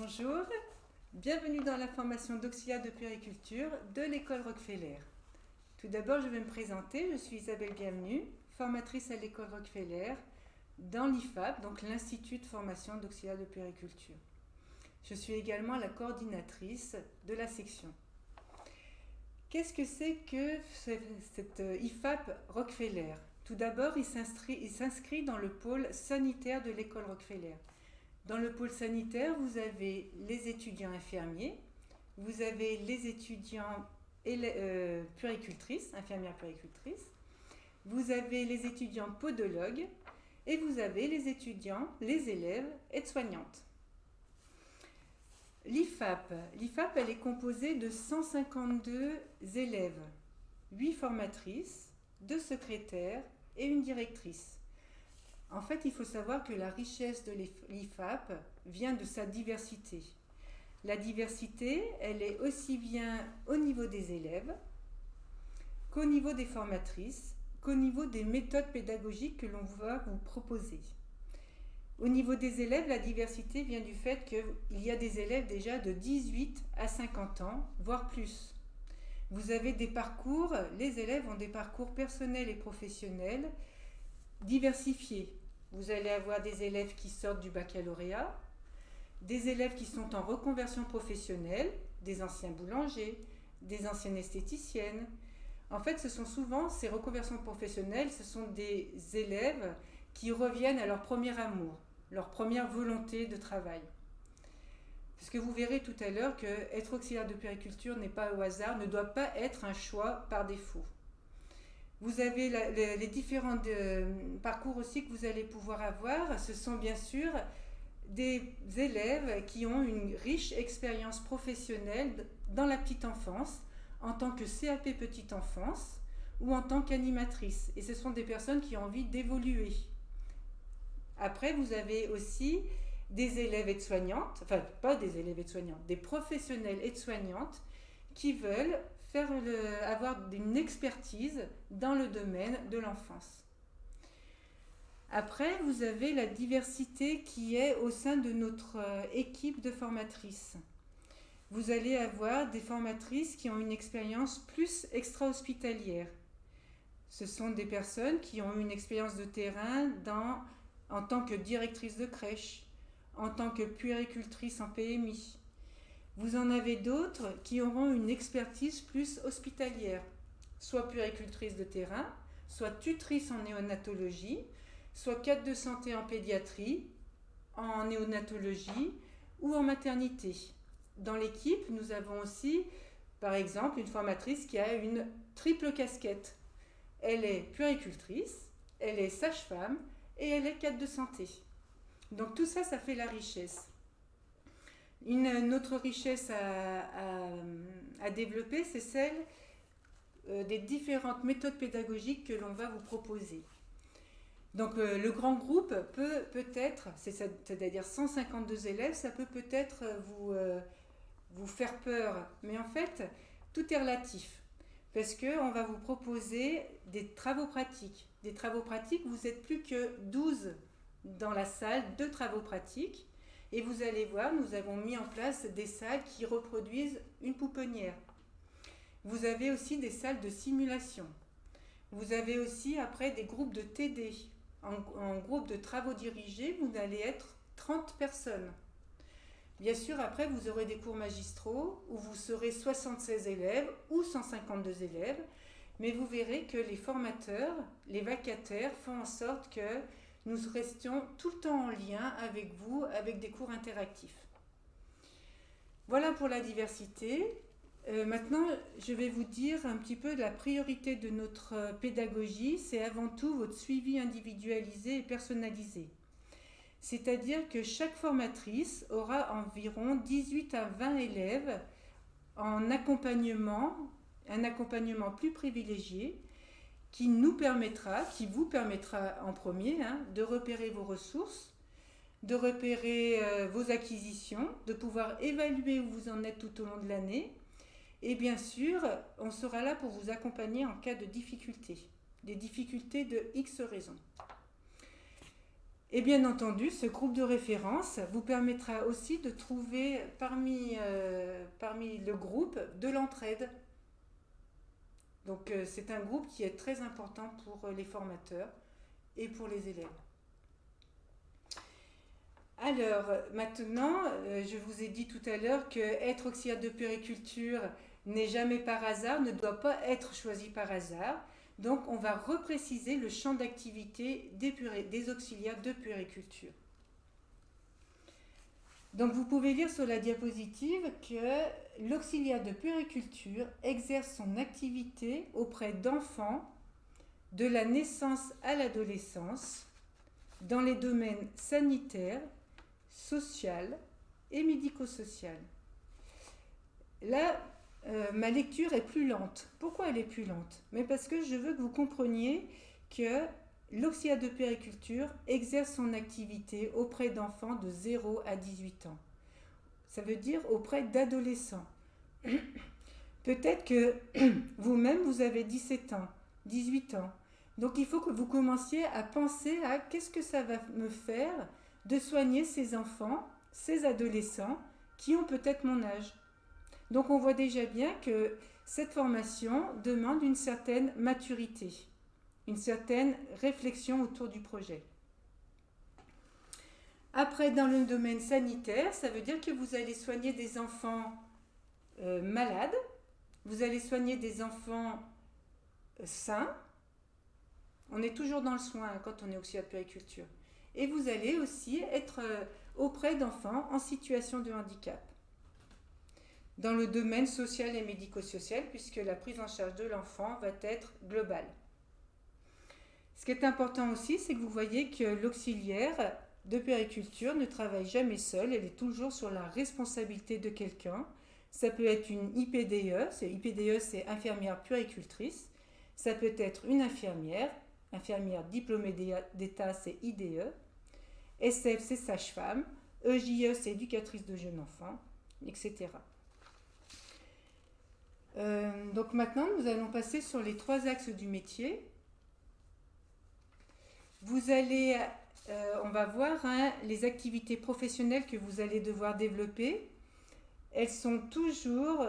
Bonjour, bienvenue dans la formation d'auxiliaire de puériculture de l'école Rockefeller. Tout d'abord, je vais me présenter, je suis Isabelle Bienvenue, formatrice à l'école Rockefeller dans l'IFAP, donc l'Institut de formation d'auxiliaire de puériculture. Je suis également la coordinatrice de la section. Qu'est-ce que c'est que cette IFAP Rockefeller? Tout d'abord, il s'inscrit dans le pôle sanitaire de l'école Rockefeller. Dans le pôle sanitaire, vous avez les étudiants infirmiers, vous avez les étudiants puéricultrices, infirmières puéricultrices, vous avez les étudiants podologues et vous avez les étudiants, les élèves aides-soignantes. L'IFAP, elle est composée de 152 élèves, 8 formatrices, 2 secrétaires et une directrice. En fait, il faut savoir que la richesse de l'IFAP vient de sa diversité. La diversité, elle est aussi bien au niveau des élèves qu'au niveau des formatrices, qu'au niveau des méthodes pédagogiques que l'on va vous proposer. Au niveau des élèves, la diversité vient du fait qu'il y a des élèves déjà de 18 à 50 ans, voire plus. Vous avez des parcours, les élèves ont des parcours personnels et professionnels diversifiés. Vous allez avoir des élèves qui sortent du baccalauréat, des élèves qui sont en reconversion professionnelle, des anciens boulangers, des anciennes esthéticiennes. En fait, ce sont souvent ces reconversions professionnelles, ce sont des élèves qui reviennent à leur premier amour, leur première volonté de travail. Parce que vous verrez tout à l'heure que être auxiliaire de puériculture n'est pas au hasard, ne doit pas être un choix par défaut. Vous avez les différents parcours aussi que vous allez pouvoir avoir. Ce sont bien sûr des élèves qui ont une riche expérience professionnelle dans la petite enfance, en tant que CAP petite enfance ou en tant qu'animatrice. Et ce sont des personnes qui ont envie d'évoluer. Après, vous avez aussi des élèves aides-soignantes, enfin pas des élèves aides-soignantes, des professionnels aides-soignantes qui veulent avoir une expertise dans le domaine de l'enfance. Après, vous avez la diversité qui est au sein de notre équipe de formatrices. Vous allez avoir des formatrices qui ont une expérience plus extra-hospitalière. Ce sont des personnes qui ont eu une expérience de terrain en tant que directrice de crèche, en tant que puéricultrice en PMI. Vous en avez d'autres qui auront une expertise plus hospitalière, soit puéricultrice de terrain, soit tutrice en néonatologie, soit cadre de santé en pédiatrie, en néonatologie ou en maternité. Dans l'équipe, nous avons aussi, par exemple, une formatrice qui a une triple casquette. Elle est puéricultrice, elle est sage-femme et elle est cadre de santé. Donc tout ça, ça fait la richesse. Une autre richesse à développer, c'est celle des différentes méthodes pédagogiques que l'on va vous proposer. Donc le grand groupe peut-être, c'est-à-dire 152 élèves, ça peut-être vous faire peur. Mais en fait, tout est relatif. Parce qu'on va vous proposer des travaux pratiques. Des travaux pratiques, vous n'êtes plus que 12 dans la salle de travaux pratiques. Et vous allez voir, nous avons mis en place des salles qui reproduisent une pouponnière. Vous avez aussi des salles de simulation. Vous avez aussi après des groupes de TD. En groupe de travaux dirigés, vous allez être 30 personnes. Bien sûr, après, vous aurez des cours magistraux où vous serez 76 élèves ou 152 élèves. Mais vous verrez que les formateurs, les vacataires font en sorte que nous restions tout le temps en lien avec vous, avec des cours interactifs. Voilà pour la diversité. Maintenant, je vais vous dire un petit peu de la priorité de notre pédagogie. C'est avant tout votre suivi individualisé et personnalisé. C'est-à-dire que chaque formatrice aura environ 18 à 20 élèves en accompagnement, un accompagnement plus privilégié, qui vous permettra en premier de repérer vos ressources, de repérer vos acquisitions, de pouvoir évaluer où vous en êtes tout au long de l'année. Et bien sûr, on sera là pour vous accompagner en cas de difficultés, des difficultés de X raisons. Et bien entendu, ce groupe de référence vous permettra aussi de trouver parmi le groupe de l'entraide. Donc c'est un groupe qui est très important pour les formateurs et pour les élèves. Alors maintenant, je vous ai dit tout à l'heure que être auxiliaire de puériculture n'est jamais par hasard, ne doit pas être choisi par hasard. Donc on va repréciser le champ d'activité des auxiliaires de puériculture. Donc vous pouvez lire sur la diapositive que l'auxiliaire de puériculture exerce son activité auprès d'enfants de la naissance à l'adolescence dans les domaines sanitaires, social et médico-social. Là, ma lecture est plus lente. Pourquoi elle est plus lente? Mais parce que je veux que vous compreniez que l'auxiliaire de puériculture exerce son activité auprès d'enfants de 0 à 18 ans. Ça veut dire auprès d'adolescents. Peut-être que vous-même, vous avez 17 ans, 18 ans. Donc il faut que vous commenciez à penser à qu'est-ce que ça va me faire de soigner ces enfants, ces adolescents qui ont peut-être mon âge. Donc on voit déjà bien que cette formation demande une certaine maturité, une certaine réflexion autour du projet. Après, dans le domaine sanitaire, ça veut dire que vous allez soigner des enfants malades, vous allez soigner des enfants sains. On est toujours dans le soin quand on est auxiliaire de puériculture. Et vous allez aussi être auprès d'enfants en situation de handicap. Dans le domaine social et médico-social, puisque la prise en charge de l'enfant va être globale. Ce qui est important aussi, c'est que vous voyez que l'auxiliaire de puériculture ne travaille jamais seule, elle est toujours sur la responsabilité de quelqu'un. Ça peut être une IPDE, c'est infirmière puéricultrice. Ça peut être une infirmière diplômée d'État, c'est IDE. SF, c'est sage-femme. EJE, c'est éducatrice de jeunes enfants, etc. Donc maintenant, nous allons passer sur les 3 axes du métier. Vous allez, on va voir les activités professionnelles que vous allez devoir développer. Elles sont toujours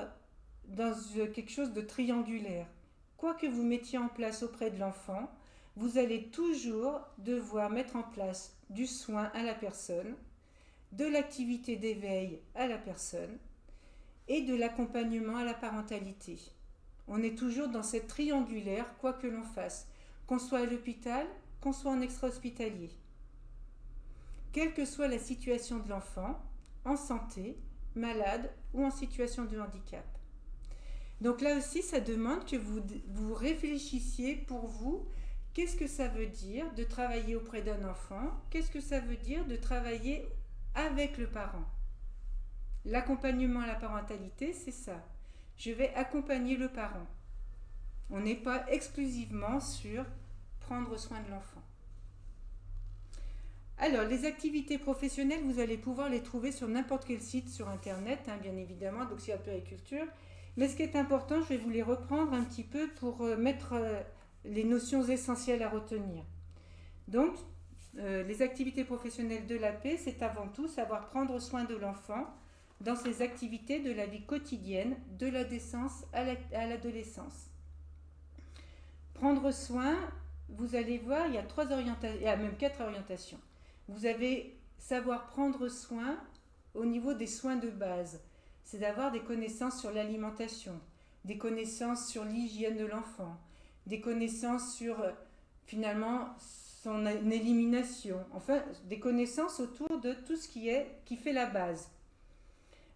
dans quelque chose de triangulaire. Quoi que vous mettiez en place auprès de l'enfant, vous allez toujours devoir mettre en place du soin à la personne, de l'activité d'éveil à la personne et de l'accompagnement à la parentalité. On est toujours dans cette triangulaire, quoi que l'on fasse, qu'on soit à l'hôpital, qu'on soit en extra-hospitalier. Quelle que soit la situation de l'enfant, en santé, malade ou en situation de handicap. Donc là aussi, ça demande que vous réfléchissiez pour vous, qu'est-ce que ça veut dire de travailler auprès d'un enfant? Qu'est-ce que ça veut dire de travailler avec le parent? L'accompagnement à la parentalité, c'est ça. Je vais accompagner le parent. On n'est pas exclusivement sur prendre soin de l'enfant. Alors, les activités professionnelles, vous allez pouvoir les trouver sur n'importe quel site sur Internet, bien évidemment, d'auxiliaire de puériculture. Mais ce qui est important, je vais vous les reprendre un petit peu pour mettre les notions essentielles à retenir. Donc, les activités professionnelles de l'AP, c'est avant tout savoir prendre soin de l'enfant dans ses activités de la vie quotidienne, de la naissance à l'adolescence. Prendre soin, vous allez voir, il y a 3 orientations, il y a même 4 orientations. Vous avez savoir prendre soin au niveau des soins de base. C'est d'avoir des connaissances sur l'alimentation, des connaissances sur l'hygiène de l'enfant, des connaissances sur finalement son élimination, enfin des connaissances autour de tout ce qui fait la base.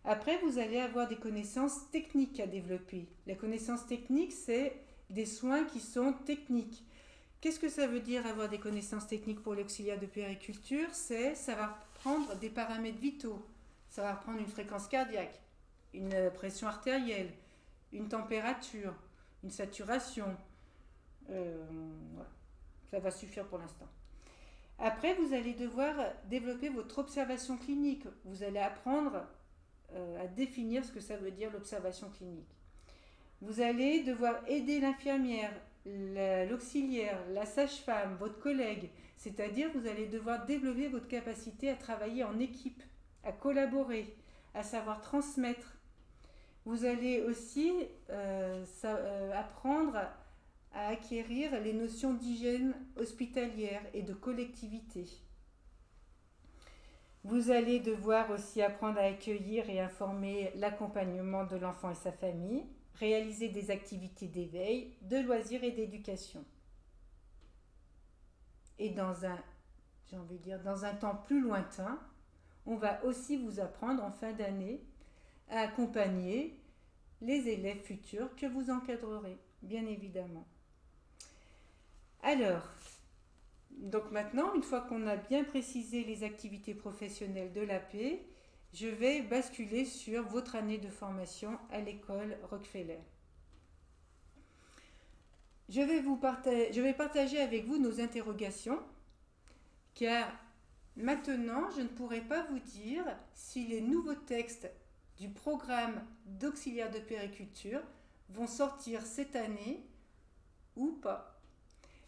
Après, vous allez avoir des connaissances techniques à développer. Les connaissances techniques, c'est des soins qui sont techniques. Qu'est-ce que ça veut dire avoir des connaissances techniques pour l'auxiliaire de puériculture? C'est savoir prendre des paramètres vitaux, savoir prendre une fréquence cardiaque, une pression artérielle, une température, une saturation. Voilà. Ça va suffire pour l'instant. Après, vous allez devoir développer votre observation clinique. Vous allez apprendre à définir ce que ça veut dire l'observation clinique. Vous allez devoir aider l'infirmière l'auxiliaire, la sage-femme, votre collègue. C'est-à-dire que vous allez devoir développer votre capacité à travailler en équipe, à collaborer, à savoir transmettre. Vous allez aussi apprendre à acquérir les notions d'hygiène hospitalière et de collectivité. Vous allez devoir aussi apprendre à accueillir et informer l'accompagnement de l'enfant et sa famille, réaliser des activités d'éveil, de loisirs et d'éducation. Et dans un temps plus lointain, on va aussi vous apprendre en fin d'année à accompagner les élèves futurs que vous encadrerez, bien évidemment. Alors, donc maintenant, une fois qu'on a bien précisé les activités professionnelles de l'AP, je vais basculer sur votre année de formation à l'école Rockefeller. Je vais partager avec vous nos interrogations, car maintenant, je ne pourrai pas vous dire si les nouveaux textes du programme d'auxiliaire de puériculture vont sortir cette année ou pas.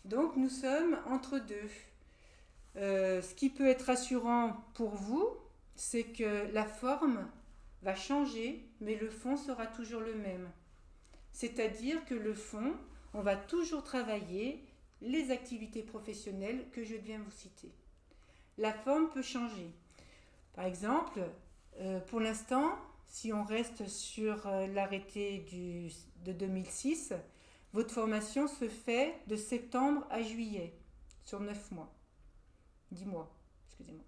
Donc nous sommes entre deux. Ce qui peut être rassurant pour vous, c'est que la forme va changer, mais le fond sera toujours le même. C'est-à-dire que le fond, on va toujours travailler les activités professionnelles que je viens vous citer. La forme peut changer. Par exemple, pour l'instant, si on reste sur l'arrêté de 2006, votre formation se fait de septembre à juillet, sur 9 mois. 10 mois, excusez-moi.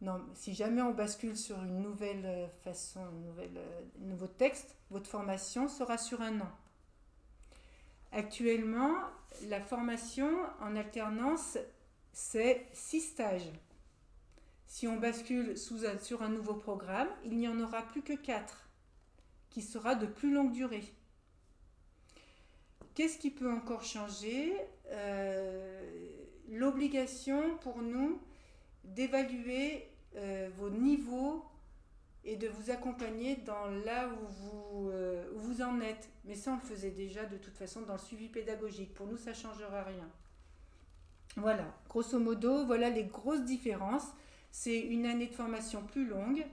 Non, si jamais on bascule sur une nouvelle façon, un nouveau texte, votre formation sera sur un an. Actuellement, la formation en alternance, c'est 6 stages. Si on bascule sur un nouveau programme, il n'y en aura plus que 4, qui sera de plus longue durée. Qu'est-ce qui peut encore changer ? L'obligation pour nous d'évaluer vos niveaux et de vous accompagner dans là où vous en êtes. Mais ça, on le faisait déjà de toute façon dans le suivi pédagogique. Pour nous, ça ne changera rien. Voilà, grosso modo, voilà les grosses différences. C'est une année de formation plus longue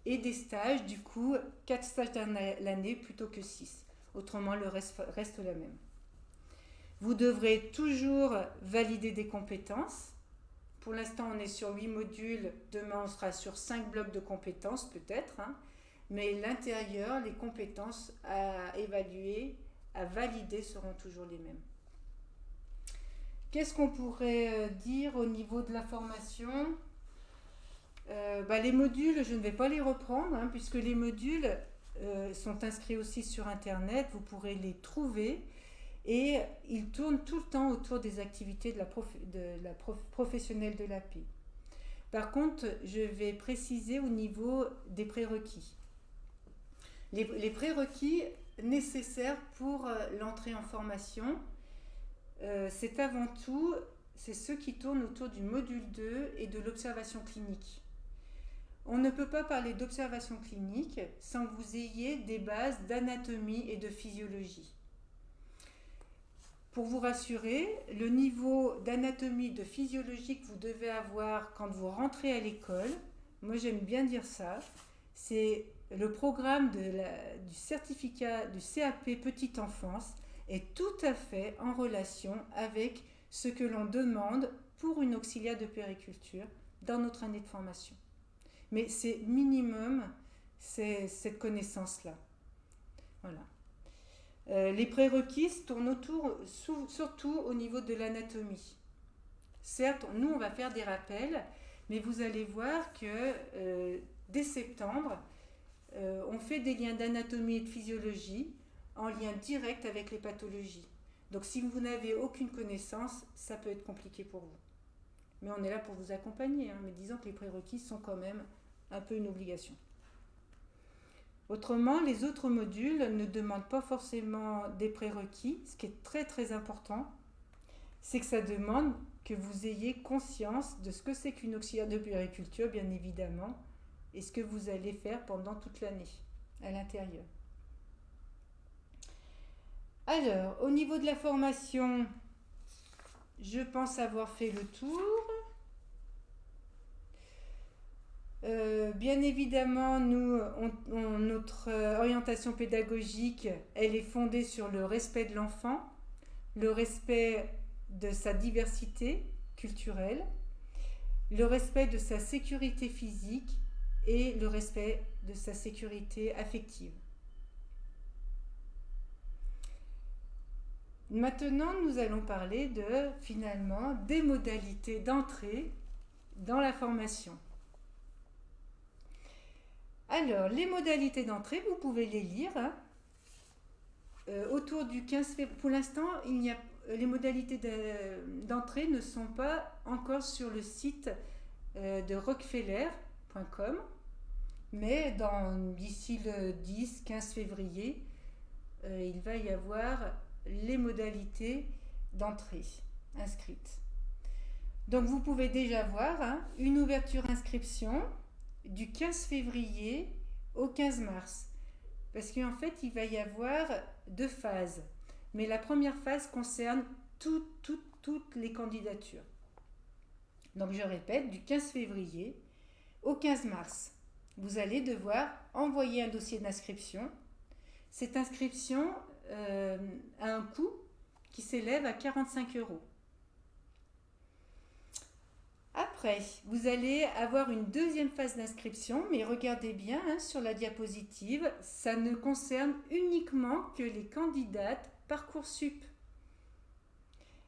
et des stages, du coup, 4 stages l'année plutôt que 6. Autrement, le reste la même. Vous devrez toujours valider des compétences. Pour l'instant, on est sur 8 modules. Demain, on sera sur 5 blocs de compétences, peut-être. Mais l'intérieur, les compétences à évaluer, à valider seront toujours les mêmes. Qu'est-ce qu'on pourrait dire au niveau de la formation ? Les modules, je ne vais pas les reprendre, puisque les modules sont inscrits aussi sur Internet. Vous pourrez les trouver. Et ils tournent tout le temps autour des activités de la professionnelle de l'AP. Par contre, je vais préciser au niveau des prérequis. Les prérequis nécessaires pour l'entrée en formation, c'est avant tout ceux qui tournent autour du module 2 et de l'observation clinique. On ne peut pas parler d'observation clinique sans que vous ayez des bases d'anatomie et de physiologie. Pour vous rassurer, le niveau d'anatomie, de physiologie que vous devez avoir quand vous rentrez à l'école, moi j'aime bien dire ça, c'est le programme du certificat du CAP Petite Enfance est tout à fait en relation avec ce que l'on demande pour une auxiliaire de puériculture dans notre année de formation. Mais c'est minimum, c'est cette connaissance-là. Voilà. Les prérequis tournent surtout au niveau de l'anatomie. Certes, nous, on va faire des rappels, mais vous allez voir que dès septembre, on fait des liens d'anatomie et de physiologie en lien direct avec les pathologies. Donc, si vous n'avez aucune connaissance, ça peut être compliqué pour vous. Mais on est là pour vous accompagner, mais disons que les prérequis sont quand même un peu une obligation. Autrement, les autres modules ne demandent pas forcément des prérequis. Ce qui est très très important, c'est que ça demande que vous ayez conscience de ce que c'est qu'une auxiliaire de puériculture, bien évidemment, et ce que vous allez faire pendant toute l'année à l'intérieur. Alors, au niveau de la formation, je pense avoir fait le tour. Bien évidemment, notre orientation pédagogique, elle est fondée sur le respect de l'enfant, le respect de sa diversité culturelle, le respect de sa sécurité physique et le respect de sa sécurité affective. Maintenant, nous allons parler finalement des modalités d'entrée dans la formation. Alors, les modalités d'entrée, vous pouvez les lire. Autour du 15 février, pour l'instant, les modalités d'entrée ne sont pas encore sur le site de rockefeller.com, mais d'ici le 10-15 février, il va y avoir les modalités d'entrée inscrites. Donc vous pouvez déjà voir une ouverture inscription du 15 février au 15 mars. Parce qu'en fait, il va y avoir 2 phases. Mais la première phase concerne toutes les candidatures. Donc je répète, du 15 février au 15 mars, vous allez devoir envoyer un dossier d'inscription. Cette inscription a un coût qui s'élève à 45 €. Après, vous allez avoir une deuxième phase d'inscription, mais regardez bien sur la diapositive, ça ne concerne uniquement que les candidates Parcoursup.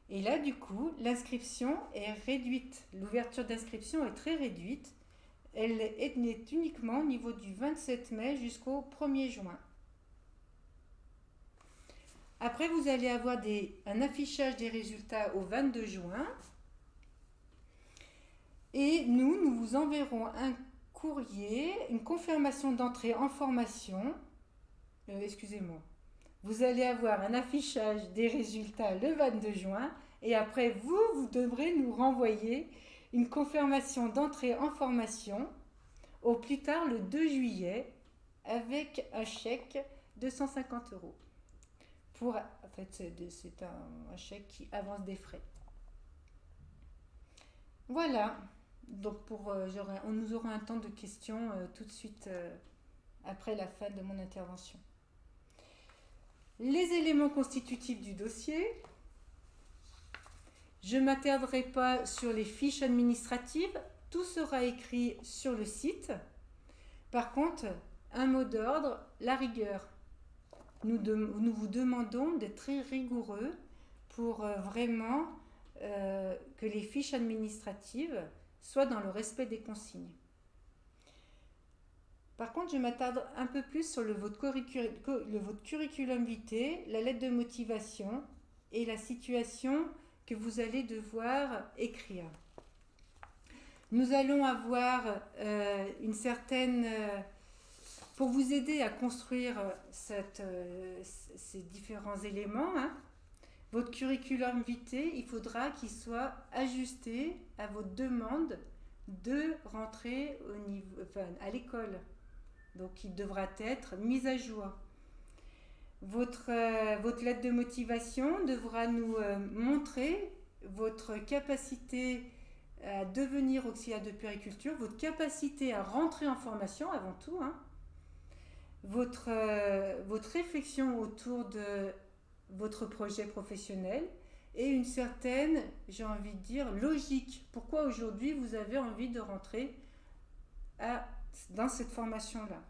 Et là, du coup, l'inscription est réduite. L'ouverture d'inscription est très réduite. Elle est uniquement au niveau du 27 mai jusqu'au 1er juin. Après, vous allez avoir un affichage des résultats au 22 juin. Et nous vous enverrons un courrier, une confirmation d'entrée en formation. Excusez-moi. Vous allez avoir un affichage des résultats le 22 juin. Et après, vous devrez nous renvoyer une confirmation d'entrée en formation au plus tard le 2 juillet avec un chèque de 150 €. En fait, c'est un chèque qui avance des frais. Voilà. Donc, nous aurons un temps de questions tout de suite après la fin de mon intervention. Les éléments constitutifs du dossier. Je ne m'attarderai pas sur les fiches administratives. Tout sera écrit sur le site. Par contre, un mot d'ordre, la rigueur. Nous vous demandons d'être très rigoureux pour vraiment que les fiches administratives soient dans le respect des consignes. Par contre, je m'attarde un peu plus sur votre curriculum vitae, la lettre de motivation et la situation que vous allez devoir écrire. Nous allons avoir une certaine... pour vous aider à construire ces différents éléments, votre curriculum vitae, il faudra qu'il soit ajusté à votre demande de rentrer à l'école. Donc, il devra être mis à jour. Votre lettre de motivation devra nous montrer votre capacité à devenir auxiliaire de puériculture, votre capacité à rentrer en formation avant tout, votre réflexion autour de votre projet professionnel et une certaine, j'ai envie de dire, logique. Pourquoi aujourd'hui vous avez envie de rentrer dans cette formation-là.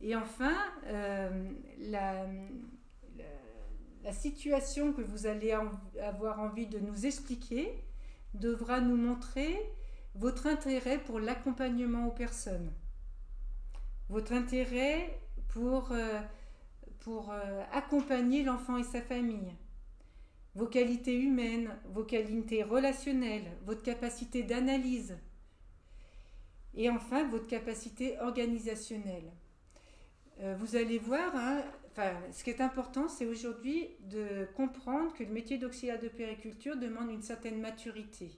Et enfin, la situation que vous allez avoir envie de nous expliquer devra nous montrer votre intérêt pour l'accompagnement aux personnes, votre intérêt pour accompagner l'enfant et sa famille, vos qualités humaines, vos qualités relationnelles, votre capacité d'analyse et enfin votre capacité organisationnelle. Vous allez voir, ce qui est important, c'est aujourd'hui de comprendre que le métier d'auxiliaire de puériculture demande une certaine maturité.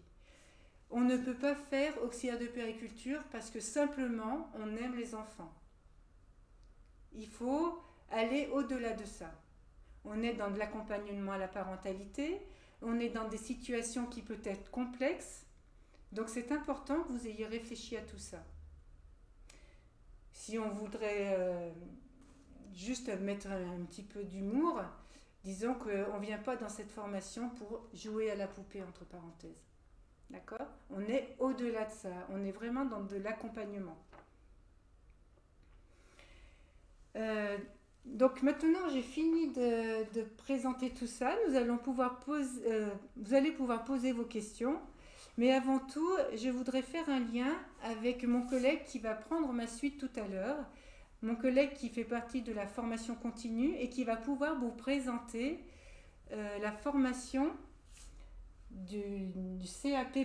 On ne peut pas faire auxiliaire de puériculture parce que simplement on aime les enfants. Il faut aller au-delà de ça. on est dans de l'accompagnement à la parentalité, on est dans des situations qui peuvent être complexes. Donc c'est important que vous ayez réfléchi à tout ça. Si on voudrait juste mettre un petit peu d'humour, disons qu'on ne vient pas dans cette formation pour jouer à la poupée, entre parenthèses. D'accord ? On est au-delà de ça, on est vraiment dans de l'accompagnement. Donc maintenant j'ai fini de présenter tout ça, vous allez pouvoir poser vos questions. Mais avant tout, je voudrais faire un lien avec mon collègue qui va prendre ma suite tout à l'heure. Mon collègue qui fait partie de la formation continue et qui va pouvoir vous présenter la formation du CAP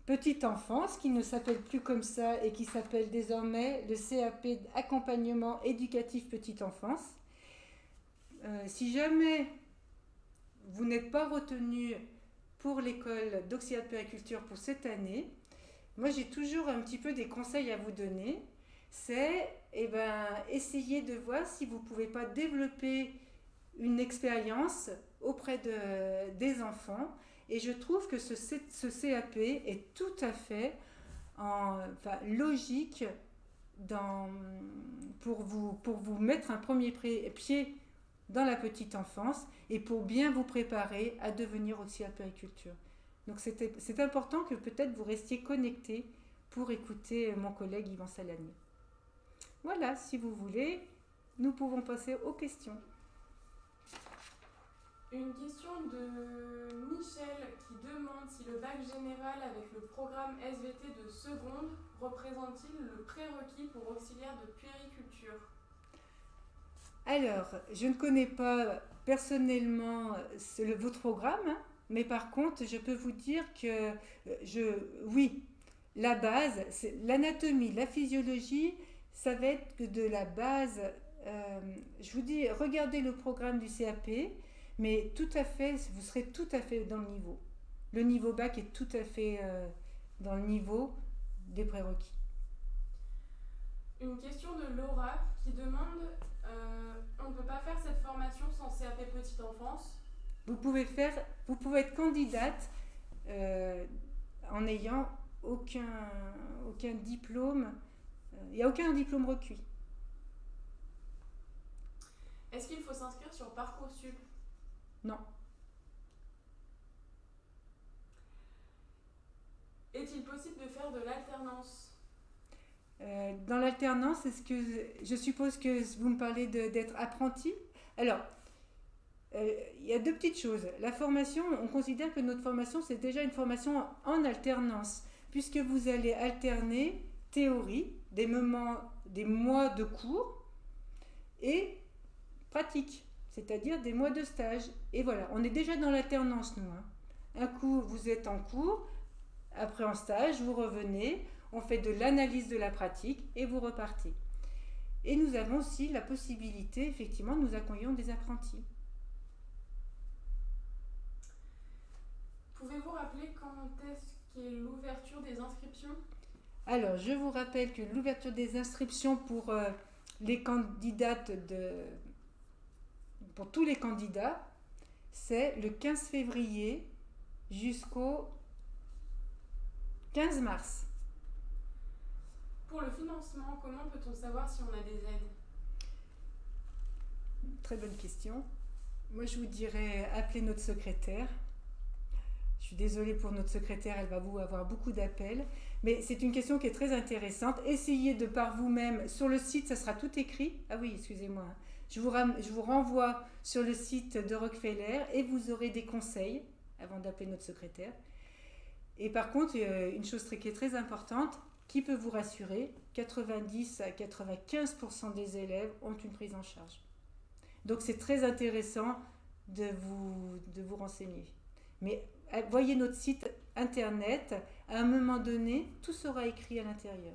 Petite Enfance, qui ne s'appelle plus comme ça et qui s'appelle désormais le CAP Accompagnement Éducatif Petite Enfance. Si jamais vous n'êtes pas retenu pour l'école d'Auxiliaire de Périculture pour cette année, moi j'ai toujours un petit peu des conseils à vous donner. C'est essayer de voir si vous ne pouvez pas développer une expérience auprès des enfants. Et je trouve que ce CAP est tout à fait logique pour vous mettre un premier pied dans la petite enfance et pour bien vous préparer à devenir auxiliaire de périculture. Donc c'est important que peut-être vous restiez connectés pour écouter mon collègue Yvan Salani. Voilà, si vous voulez, nous pouvons passer aux questions. Une question de Michel qui demande si le bac général avec le programme SVT de seconde représente-t-il le prérequis pour auxiliaire de puériculture ? Alors, je ne connais pas personnellement votre programme, mais par contre, je peux vous dire que oui, la base, c'est l'anatomie, la physiologie, ça va être de la base. Je vous dis, regardez le programme du CAP, mais tout à fait, vous serez tout à fait dans le niveau. Le niveau bac est tout à fait dans le niveau des prérequis. Une question de Laura qui demande on ne peut pas faire cette formation sans CAP Petite Enfance ? Vous pouvez être candidate en n'ayant aucun diplôme. Il n'y a aucun diplôme requis. Est-ce qu'il faut s'inscrire sur Parcoursup ? Non. Est-il possible de faire de l'alternance ? Dans l'alternance, est-ce que je suppose que vous me parlez d'être apprenti ? Alors, il y a deux petites choses. La formation, on considère que notre formation, c'est déjà une formation en alternance, puisque vous allez alterner théorie, des mois de cours, et pratique, c'est-à-dire des mois de stage. Et voilà, on est déjà dans l'alternance, nous. Un coup, vous êtes en cours, après en stage, vous revenez, on fait de l'analyse de la pratique et vous repartez. Et nous avons aussi la possibilité, effectivement, nous accueillons des apprentis. Pouvez-vous rappeler quand est-ce qu'est l'ouverture des inscriptions ? Alors, je vous rappelle que l'ouverture des inscriptions pour les candidates pour tous les candidats, c'est le 15 février jusqu'au 15 mars. Pour le financement, comment peut-on savoir si on a des aides ? Très bonne question. Moi, je vous dirais, appelez notre secrétaire. Je suis désolée pour notre secrétaire, elle va vous avoir beaucoup d'appels. Mais c'est une question qui est très intéressante. Essayez de par vous-même, sur le site, ça sera tout écrit. Ah oui, excusez-moi. Je vous renvoie sur le site de Rockefeller et vous aurez des conseils avant d'appeler notre secrétaire. Et par contre, une chose qui est très importante, qui peut vous rassurer, 90 à 95% des élèves ont une prise en charge. Donc c'est très intéressant de vous renseigner. Mais voyez notre site internet, à un moment donné, tout sera écrit à l'intérieur.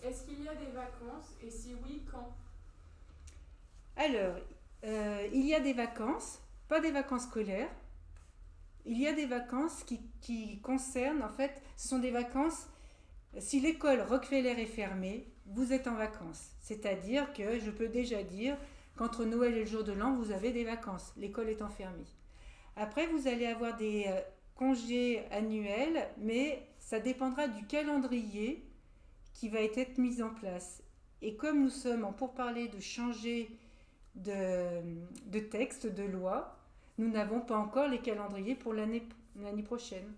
Est-ce qu'il y a des vacances et si oui, quand ? Alors, il y a des vacances, pas des vacances scolaires. Il y a des vacances qui concernent, en fait, ce sont des vacances, si l'école Rockefeller est fermée, vous êtes en vacances. C'est-à-dire que je peux déjà dire qu'entre Noël et le jour de l'an, vous avez des vacances. L'école étant fermée. Après, vous allez avoir des congés annuels, mais ça dépendra du calendrier qui va être mis en place. Et comme nous sommes en pourparlers de changer de texte, de loi, nous n'avons pas encore les calendriers pour l'année prochaine.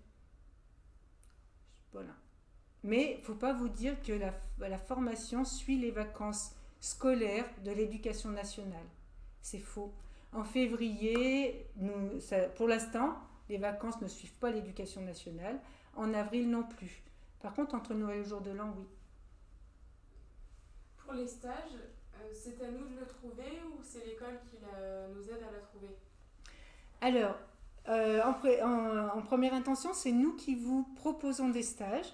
Voilà. Mais il ne faut pas vous dire que la formation suit les vacances scolaires de l'éducation nationale. C'est faux. En février, pour l'instant, les vacances ne suivent pas l'éducation nationale. En avril non plus. Par contre, entre Noël et le jour de l'an, oui. Pour les stages, c'est à nous de le trouver ou c'est l'école qui nous aide à la trouver? Alors, en première intention, c'est nous qui vous proposons des stages.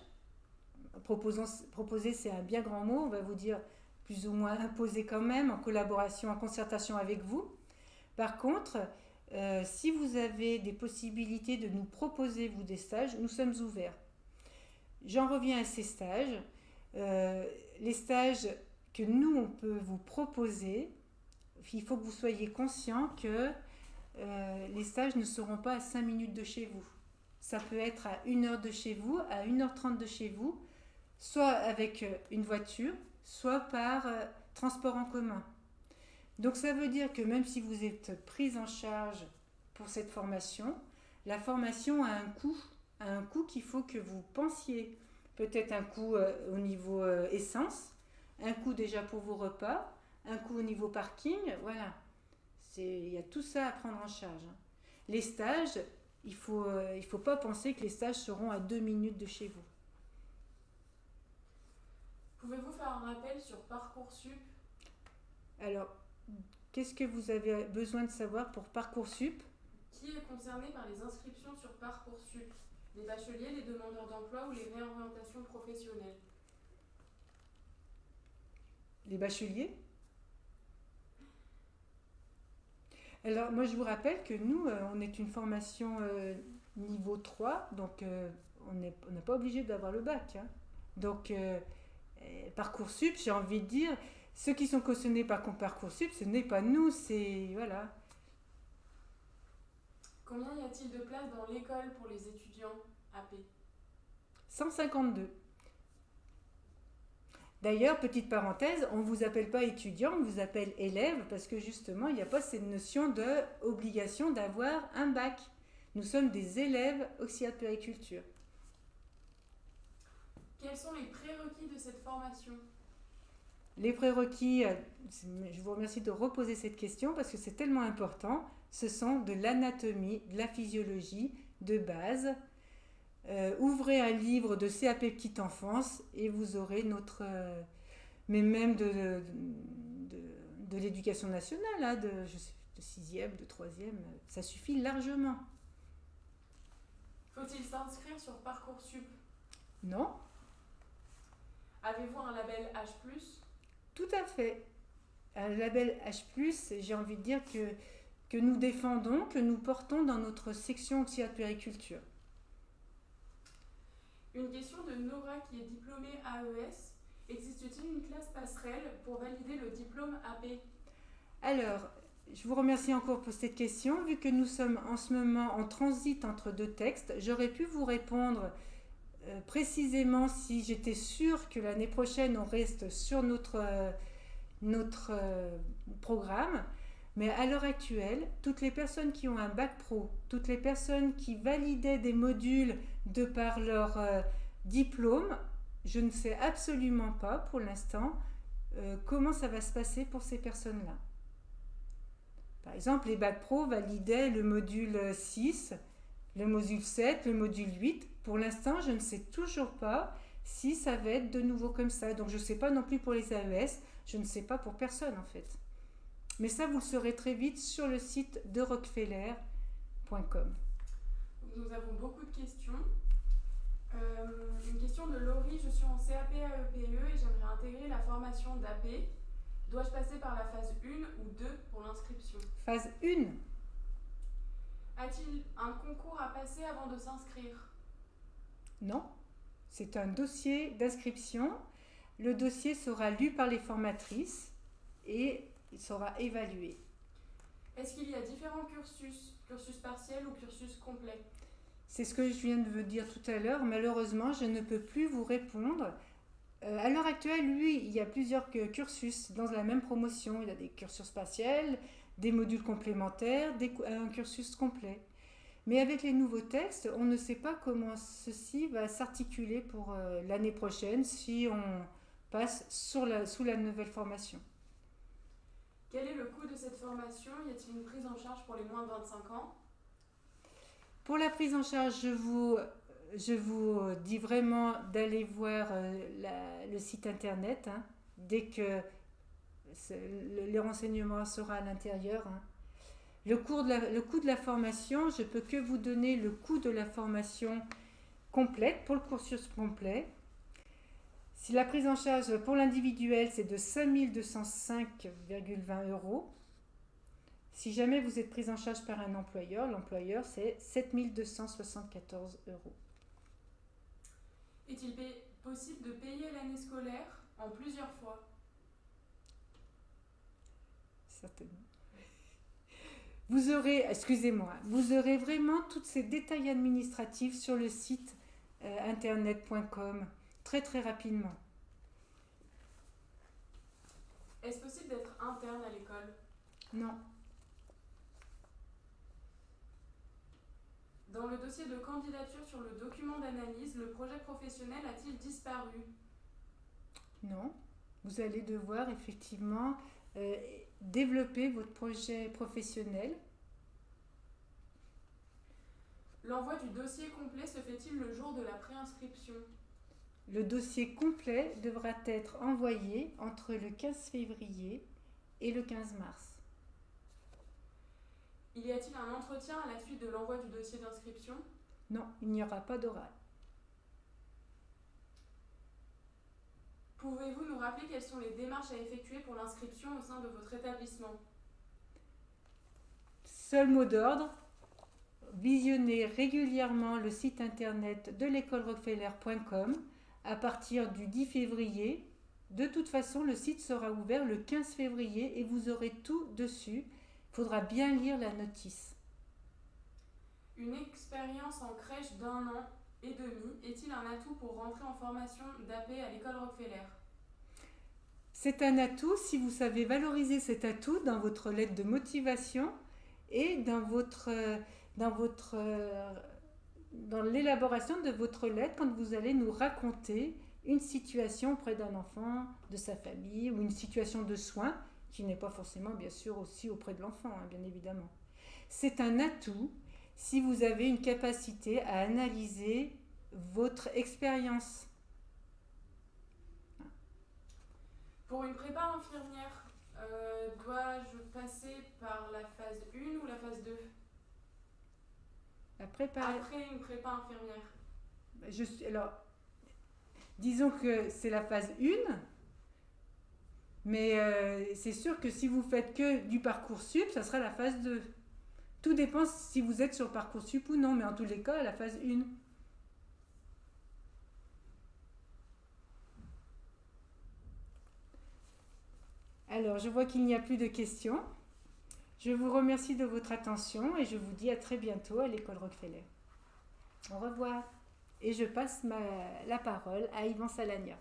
Proposer, c'est un bien grand mot, on va vous dire plus ou moins imposer quand même, en collaboration, en concertation avec vous. Par contre, si vous avez des possibilités de nous proposer, vous, des stages, nous sommes ouverts. J'en reviens à ces stages. Les stages que nous, on peut vous proposer, il faut que vous soyez conscient que les stages ne seront pas à 5 minutes de chez vous. Ça peut être à 1 heure de chez vous, à 1h30 de chez vous, soit avec une voiture, soit par transport en commun. Donc ça veut dire que même si vous êtes prise en charge pour cette formation, la formation a un coût qu'il faut que vous pensiez. Peut-être un coût au niveau essence, un coût déjà pour vos repas, un coût au niveau parking, voilà. Il y a tout ça à prendre en charge. Les stages, il faut pas penser que les stages seront à 2 minutes de chez vous. Pouvez-vous faire un rappel sur Parcoursup? Alors, qu'est-ce que vous avez besoin de savoir pour Parcoursup? Qui est concerné par les inscriptions sur Parcoursup? Les bacheliers, les demandeurs d'emploi ou les réorientations professionnelles? Les bacheliers? Alors, moi, je vous rappelle que nous, on est une formation niveau 3, donc on n'est pas obligé d'avoir le bac. Hein. Donc, Parcoursup, j'ai envie de dire, ceux qui sont cautionnés par Parcoursup, ce n'est pas nous, c'est... Voilà. Combien y a-t-il de places dans l'école pour les étudiants AP? 152. D'ailleurs, petite parenthèse, on ne vous appelle pas étudiant, on vous appelle élève parce que justement, il n'y a pas cette notion d'obligation d'avoir un bac. Nous sommes des élèves auxiliaires de puériculture. Quels sont les prérequis de cette formation? Les prérequis, je vous remercie de reposer cette question parce que c'est tellement important. Ce sont de l'anatomie, de la physiologie de base. Ouvrez un livre de CAP Petite Enfance et vous aurez notre... mais même de l'éducation nationale, hein, de 6e, de 3e, ça suffit largement. Faut-il s'inscrire sur Parcoursup? Non. Avez-vous un label H+? Tout à fait. Un label H+, j'ai envie de dire que nous défendons, que nous portons dans notre section auxiliaire de puériculture. Une question de Nora qui est diplômée AES. Existe-t-il une classe passerelle pour valider le diplôme AP? Alors, je vous remercie encore pour cette question. Vu que nous sommes en ce moment en transit entre 2 textes, j'aurais pu vous répondre précisément si j'étais sûre que l'année prochaine on reste sur notre programme. Mais à l'heure actuelle, toutes les personnes qui ont un bac pro, toutes les personnes qui validaient des modules de par leur diplôme, je ne sais absolument pas pour l'instant comment ça va se passer pour ces personnes-là. Par exemple, les bacs pro validaient le module 6, le module 7, le module 8. Pour l'instant, je ne sais toujours pas si ça va être de nouveau comme ça. Donc je ne sais pas non plus pour les AES, je ne sais pas pour personne en fait. Mais ça, vous le saurez très vite sur le site de rockefeller.com. Nous avons beaucoup de questions. Une question de Laurie. Je suis en CAP AEPE et j'aimerais intégrer la formation d'AP. Dois-je passer par la phase 1 ou 2 pour l'inscription? Phase 1. A-t-il un concours à passer avant de s'inscrire? Non. C'est un dossier d'inscription. Le dossier sera lu par les formatrices et il sera évalué. Est-ce qu'il y a différents cursus partiels ou cursus complets? C'est ce que je viens de vous dire tout à l'heure. Malheureusement, je ne peux plus vous répondre. À l'heure actuelle, il y a plusieurs cursus dans la même promotion. Il y a des cursus partiels, des modules complémentaires, un cursus complet. Mais avec les nouveaux textes, on ne sait pas comment ceci va s'articuler pour l'année prochaine si on passe sous la nouvelle formation. Quel est le coût de cette formation? Y a-t-il une prise en charge pour les moins de 25 ans? Pour la prise en charge, je vous dis vraiment d'aller voir le site internet dès que les renseignements seront à l'intérieur. Le coût de la formation, je ne peux que vous donner le coût de la formation complète, pour le cursus complet. Si la prise en charge pour l'individuel, c'est de 5 205,20 €. Si jamais vous êtes prise en charge par un employeur, l'employeur, c'est 7 274 €. Est-il possible de payer l'année scolaire en plusieurs fois? Certainement. Vous aurez vraiment tous ces détails administratifs sur le site internet.com très très rapidement. Est-ce possible d'être interne à l'école? Non. Dans le dossier de candidature sur le document d'analyse, le projet professionnel a-t-il disparu? Non. Vous allez devoir effectivement développer votre projet professionnel. L'envoi du dossier complet se fait-il le jour de la préinscription? Le dossier complet devra être envoyé entre le 15 février et le 15 mars. Y a-t-il un entretien à la suite de l'envoi du dossier d'inscription? Non, il n'y aura pas d'oral. Pouvez-vous nous rappeler quelles sont les démarches à effectuer pour l'inscription au sein de votre établissement? Seul mot d'ordre, visionnez régulièrement le site internet de l'école-rockefeller.com à partir du 10 février. De toute façon, le site sera ouvert le 15 février et vous aurez tout dessus. Il faudra bien lire la notice. Une expérience en crèche d'1 an et demi est-il un atout pour rentrer en formation d'AP à l'école Rockefeller? C'est un atout si vous savez valoriser cet atout dans votre lettre de motivation et dans l'élaboration de votre lettre quand vous allez nous raconter une situation auprès d'un enfant, de sa famille ou une situation de soins qui n'est pas forcément bien sûr aussi auprès de l'enfant, bien évidemment. C'est un atout si vous avez une capacité à analyser votre expérience. Pour une prépa infirmière, dois-je passer par la phase 1 ou la phase 2? Après une prépa infirmière. Alors, disons que c'est la phase 1, mais c'est sûr que si vous faites que du Parcoursup, ça sera la phase 2. Tout dépend si vous êtes sur Parcoursup ou non, mais en tous les cas, la phase 1. Alors, je vois qu'il n'y a plus de questions. Je vous remercie de votre attention et je vous dis à très bientôt à l'école Rockefeller. Au revoir. Et je passe la parole à Yvan Salagna.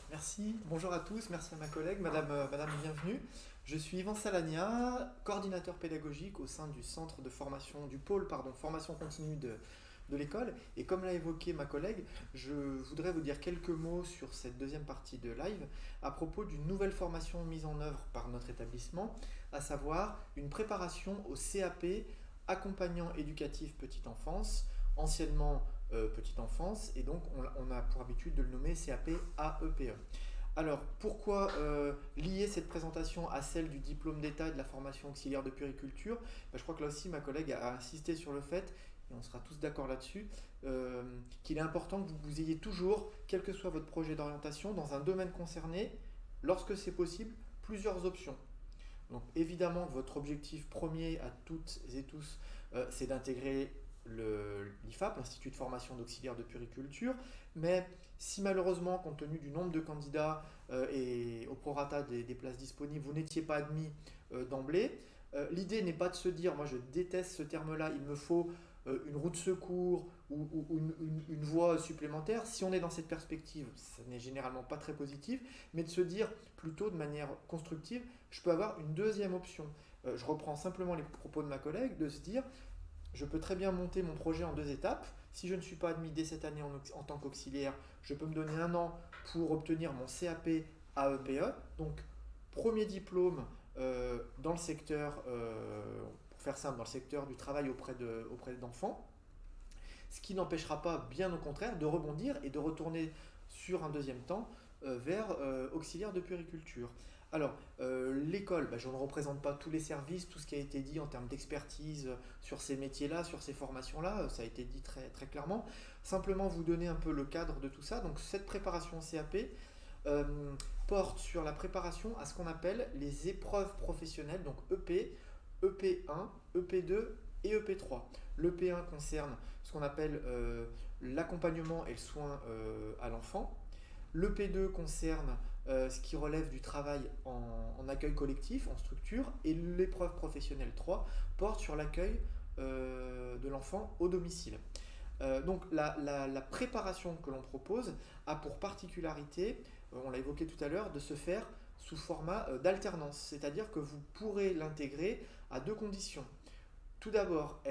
Merci, bonjour à tous, merci à ma collègue, madame bienvenue. Je suis Yvan Salagna, coordinateur pédagogique au sein du centre de formation, du pôle formation continue de l'école. Et comme l'a évoqué ma collègue, je voudrais vous dire quelques mots sur cette deuxième partie de live à propos d'une nouvelle formation mise en œuvre par notre établissement, à savoir une préparation au CAP accompagnant éducatif petite enfance, anciennement petite enfance, et donc on a pour habitude de le nommer CAP AEPE. Alors pourquoi lier cette présentation à celle du diplôme d'état et de la formation auxiliaire de puériculture? Je crois que là aussi ma collègue a insisté sur le fait, et on sera tous d'accord là-dessus, qu'il est important que vous ayez toujours, quel que soit votre projet d'orientation, dans un domaine concerné, lorsque c'est possible, plusieurs options. Donc évidemment, votre objectif premier à toutes et tous, c'est d'intégrer l'IFAP, l'Institut de formation d'auxiliaires de puériculture, mais si malheureusement, compte tenu du nombre de candidats et au prorata des places disponibles, vous n'étiez pas admis d'emblée, l'idée n'est pas de se dire, moi je déteste ce terme-là, il me faut une roue de secours ou une voie supplémentaire. Si on est dans cette perspective, ça n'est généralement pas très positif, mais de se dire plutôt de manière constructive, je peux avoir une deuxième option. Je reprends simplement les propos de ma collègue, de se dire, je peux très bien monter mon projet en 2 étapes. Si je ne suis pas admis dès cette année en tant qu'auxiliaire, je peux me donner 1 an pour obtenir mon CAP AEPE. Donc, premier diplôme dans le secteur, pour faire simple, dans le secteur du travail auprès d'enfants. Ce qui n'empêchera pas, bien au contraire, de rebondir et de retourner sur un deuxième temps vers auxiliaire de puériculture. Alors, l'école, je ne représente pas tous les services, tout ce qui a été dit en termes d'expertise sur ces métiers-là, sur ces formations-là, ça a été dit très, très clairement. Simplement vous donner un peu le cadre de tout ça. Donc, cette préparation CAP porte sur la préparation à ce qu'on appelle les épreuves professionnelles, donc EP, EP1, EP2 et EP3. L'EP1 concerne ce qu'on appelle l'accompagnement et le soin à l'enfant. L'EP2 concerne ce qui relève du travail en accueil collectif, en structure, et l'épreuve professionnelle 3 porte sur l'accueil de l'enfant au domicile. Donc la préparation que l'on propose a pour particularité, on l'a évoqué tout à l'heure, de se faire sous format d'alternance, c'est-à-dire que vous pourrez l'intégrer à 2 conditions. Tout d'abord,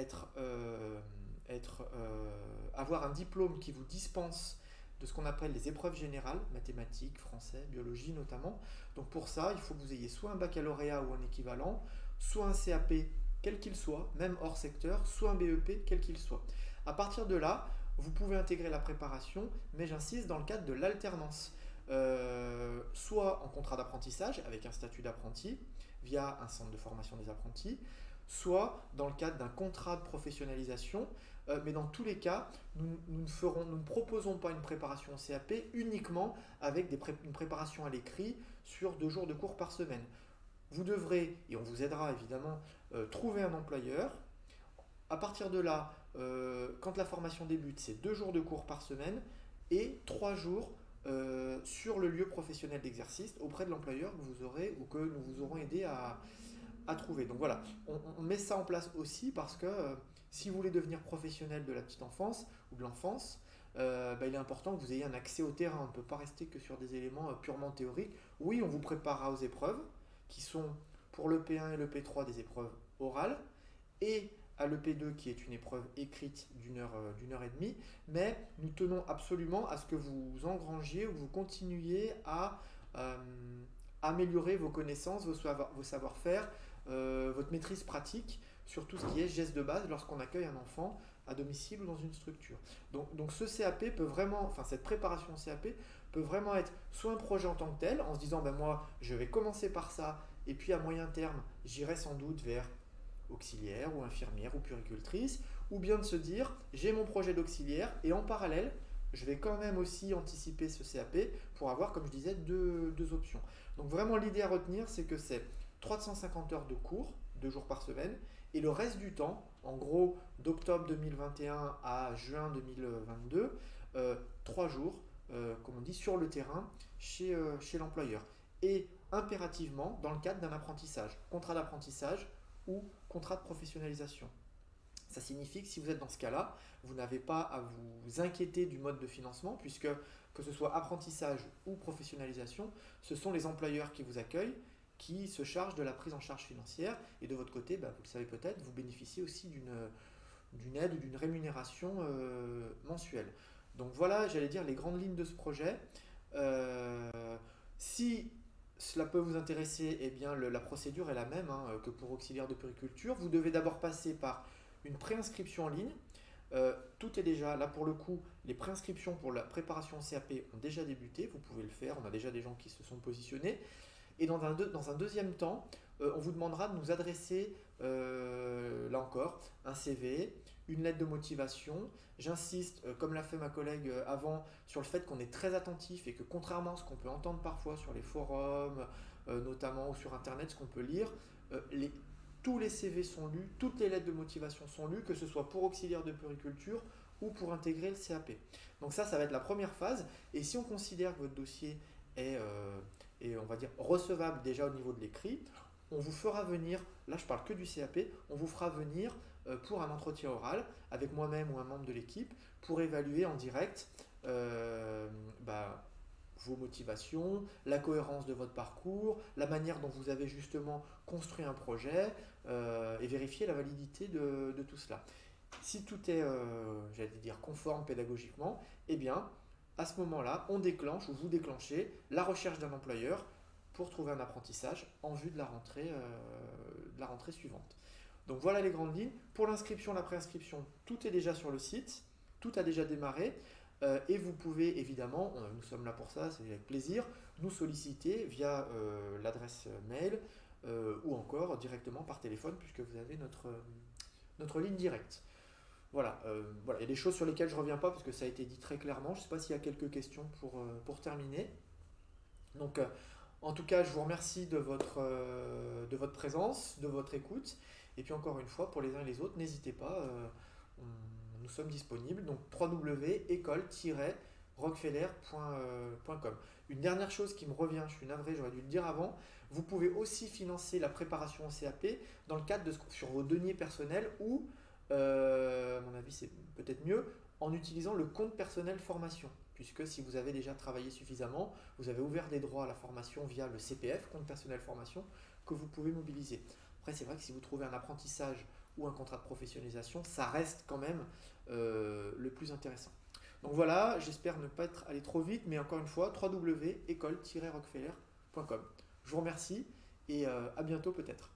avoir un diplôme qui vous dispense de ce qu'on appelle les épreuves générales, mathématiques, français, biologie notamment. Donc pour ça, il faut que vous ayez soit un baccalauréat ou un équivalent, soit un CAP quel qu'il soit, même hors secteur, soit un BEP quel qu'il soit. À partir de là, vous pouvez intégrer la préparation, mais j'insiste, dans le cadre de l'alternance. Soit en contrat d'apprentissage avec un statut d'apprenti via un centre de formation des apprentis, soit dans le cadre d'un contrat de professionnalisation, mais dans tous les cas, nous ne proposons pas une préparation au CAP uniquement avec une préparation à l'écrit sur 2 jours de cours par semaine. Vous devrez, et on vous aidera évidemment, trouver un employeur. À partir de là, quand la formation débute, c'est 2 jours de cours par semaine et 3 jours sur le lieu professionnel d'exercice auprès de l'employeur que vous aurez ou que nous vous aurons aidé à trouver. Donc voilà, on met ça en place aussi parce que si vous voulez devenir professionnel de la petite enfance ou de l'enfance, il est important que vous ayez un accès au terrain. On ne peut pas rester que sur des éléments purement théoriques. Oui, on vous préparera aux épreuves qui sont pour le P1 et le P3 des épreuves orales et à l'EP2 qui est une épreuve écrite d'1 heure et demie, mais nous tenons absolument à ce que vous engrangiez ou vous continuiez à améliorer vos connaissances, vos savoir-faire, votre maîtrise pratique sur tout ce qui est gestes de base lorsqu'on accueille un enfant à domicile ou dans une structure. Donc ce CAP peut vraiment, cette préparation au CAP peut vraiment être soit un projet en tant que tel, en se disant moi je vais commencer par ça, et puis à moyen terme j'irai sans doute vers auxiliaire ou infirmière ou puéricultrice, ou bien de se dire j'ai mon projet d'auxiliaire et en parallèle je vais quand même aussi anticiper ce CAP pour avoir, comme je disais, deux options. Donc vraiment l'idée à retenir, c'est que c'est 350 heures de cours, 2 jours par semaine, et le reste du temps, en gros d'octobre 2021 à juin 2022, 3 jours, comme on dit, sur le terrain chez l'employeur. Et impérativement dans le cadre d'un apprentissage, contrat d'apprentissage ou contrat de professionnalisation. Ça signifie que si vous êtes dans ce cas-là, vous n'avez pas à vous inquiéter du mode de financement, puisque que ce soit apprentissage ou professionnalisation, ce sont les employeurs qui vous accueillent, qui se chargent de la prise en charge financière, et de votre côté, vous le savez peut-être, vous bénéficiez aussi d'une aide ou d'une rémunération mensuelle. Donc voilà, j'allais dire, les grandes lignes de ce projet. Si cela peut vous intéresser, eh bien la procédure est la même que pour auxiliaire de puériculture. Vous devez d'abord passer par une préinscription en ligne. Tout est déjà, là pour le coup, les préinscriptions pour la préparation au CAP ont déjà débuté, vous pouvez le faire, on a déjà des gens qui se sont positionnés. Et dans un deuxième temps, on vous demandera de nous adresser, là encore, un CV, une lettre de motivation. J'insiste, comme l'a fait ma collègue avant, sur le fait qu'on est très attentif et que contrairement à ce qu'on peut entendre parfois sur les forums, notamment ou sur Internet, ce qu'on peut lire, tous les CV sont lus, toutes les lettres de motivation sont lues, que ce soit pour auxiliaire de puériculture ou pour intégrer le CAP. Donc ça va être la première phase. Et si on considère que votre dossier est, on va dire, recevable déjà au niveau de l'écrit, on vous fera venir, là je parle que du CAP, on vous fera venir pour un entretien oral avec moi-même ou un membre de l'équipe pour évaluer en direct vos motivations, la cohérence de votre parcours, la manière dont vous avez justement construit un projet et vérifier la validité de tout cela. Si tout est, j'allais dire, conforme pédagogiquement, eh bien, à ce moment-là, on déclenche ou vous déclenchez la recherche d'un employeur pour trouver un apprentissage en vue de la rentrée suivante. Donc voilà les grandes lignes. Pour l'inscription, la préinscription, tout est déjà sur le site, tout a déjà démarré. Et vous pouvez évidemment, nous sommes là pour ça, c'est avec plaisir, nous solliciter via l'adresse mail ou encore directement par téléphone puisque vous avez notre ligne directe. Voilà, il y a des choses sur lesquelles je ne reviens pas parce que ça a été dit très clairement. Je ne sais pas s'il y a quelques questions pour terminer. Donc, en tout cas, je vous remercie de votre présence, de votre écoute. Et puis encore une fois, pour les uns et les autres, n'hésitez pas, nous sommes disponibles. Donc www.école-rockefeller.com. Une dernière chose qui me revient, je suis navré, j'aurais dû le dire avant, vous pouvez aussi financer la préparation au CAP dans le cadre sur vos deniers personnels ou, à mon avis c'est peut-être mieux, en utilisant le compte personnel formation. Puisque si vous avez déjà travaillé suffisamment, vous avez ouvert des droits à la formation via le CPF, compte personnel formation, que vous pouvez mobiliser. Après, c'est vrai que si vous trouvez un apprentissage ou un contrat de professionnalisation, ça reste quand même le plus intéressant. Donc voilà, j'espère ne pas être allé trop vite, mais encore une fois, www.école-rockefeller.com. Je vous remercie et à bientôt peut-être.